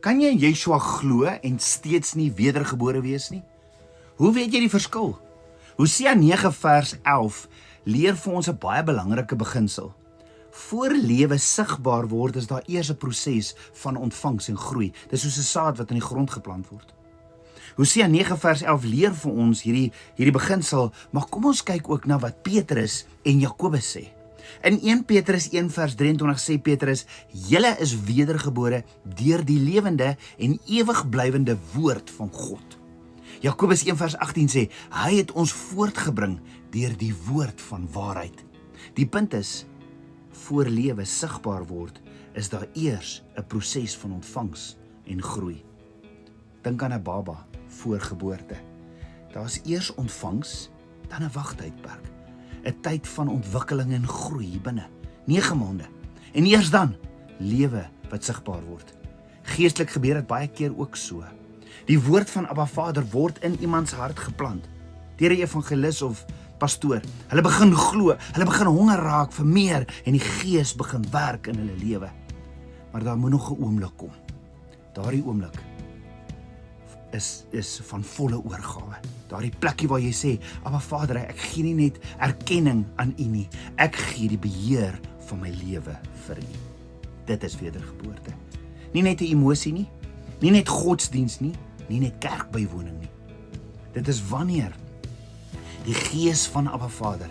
Kan jy in Yeshua glo en steeds nie wedergebore wees nie? Hoe weet jy die verskil? Hosea 9 vers 11 leer vir ons 'n baie belangrike beginsel. Voor lewe sigbaar word, is daar eers 'n proses van ontvangs en groei. Dis soos 'n saad wat in die grond geplant word. Hosea 9 vers 11 leer vir ons hierdie beginsel, maar kom ons kyk ook na wat Petrus en Jakobus sê. In 1 Petrus 1 vers 23 sê Petrus, julle is wedergebore deur die lewende en ewig blywende woord van God. Jakobus 1 vers 18 sê, hy het ons voortgebring deur die woord van waarheid. Die punt is, voor lewe sigbaar word, is daar eers 'n proses van ontvangs en groei. Dink aan 'n baba voor geboorte. Daar is eers ontvangs, dan 'n wagtydperk. 'n Tyd van ontwikkeling en groei hier binne. 9 maande. En eers dan, lewe wat sigbaar word. Geestelik gebeur dit baie keer ook so. Die woord van Abba Vader word in iemands hart geplant. Deur 'n evangelis of pastoor. Hulle begin glo, hulle begin honger raak vir meer en die Gees begin werk in hulle lewe. Maar daar moet nog 'n oomblik kom. Daardie oomblik is van volle oorgawe. Daardie plekkie waar jy sê, Abba Vader, ek gee nie net erkenning aan U nie, ek gee die beheer van my lewe vir U. Dit is wedergeboorte. Nie net 'n emosie nie, nie net godsdiens nie, nie net kerkbywoning nie. Dit is wanneer die Gees van Abba Vader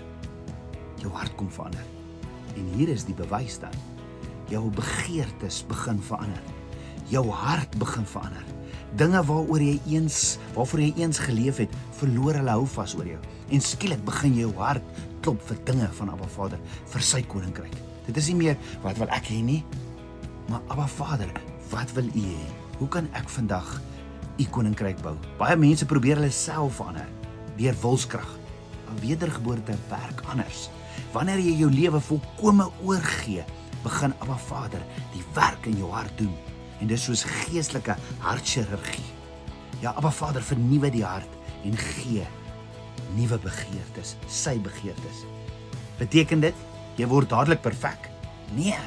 jou hart kom verander. En hier is die bewys dan. Jou begeertes begin verander. Jou hart begin verander. Dinge waarvoor jy eens geleef het, verloor hulle hou vas oor jou. En skielik begin jou hart klop vir dinge van Abba Vader, vir sy koninkryk. Dit is nie meer, wat wil ek hê nie, maar Abba Vader, wat wil U hê? Hoe kan ek vandag U koninkryk bou? Baie mense probeer hulle self verander, deur wilskrag. Maar wedergeboorte werk anders. Wanneer jy jou lewe volkome oorgee, begin Abba Vader die werk in jou hart doen. En dis soos geestelike hartchirurgie. Ja, Abba Vader vernuwe die hart en gee nuwe begeertes, sy begeertes. Beteken dit, jy word dadelik perfek? Nee,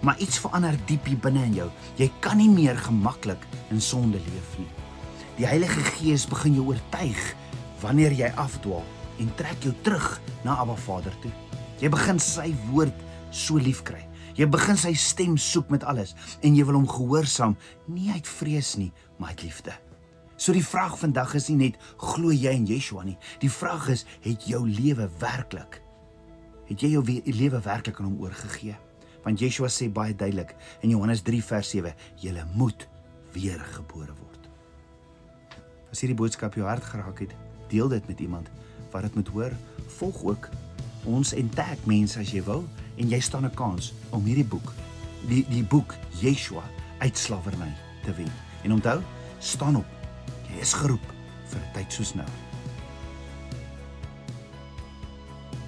maar iets verander diep hier binne in jou. Jy kan nie meer gemaklik in sonde leef nie. Die Heilige Gees begin jou oortuig wanneer jy afdwaal en trek jou terug na Abba Vader toe. Jy begin sy woord so lief kry. Jy begin sy stem soek met alles en jy wil hom gehoorsaam, nie uit vrees nie, maar uit liefde. So die vraag vandag is nie net, glo jy in Yeshua nie. Die vraag is, het jy jou lewe werklik aan hom oorgegee? Want Yeshua sê baie duidelik in Johannes 3 vers 7, julle moet weergebore word. As hierdie boodskap jou hart geraak het, deel dit met iemand wat dit moet hoor. Volg ook ons en tag mense as jy wil, en jy staan 'n kans om hierdie boek, die boek Yeshua uit slawerny te wen. En onthou, staan op. Jy is geroep vir 'n tyd soos nou.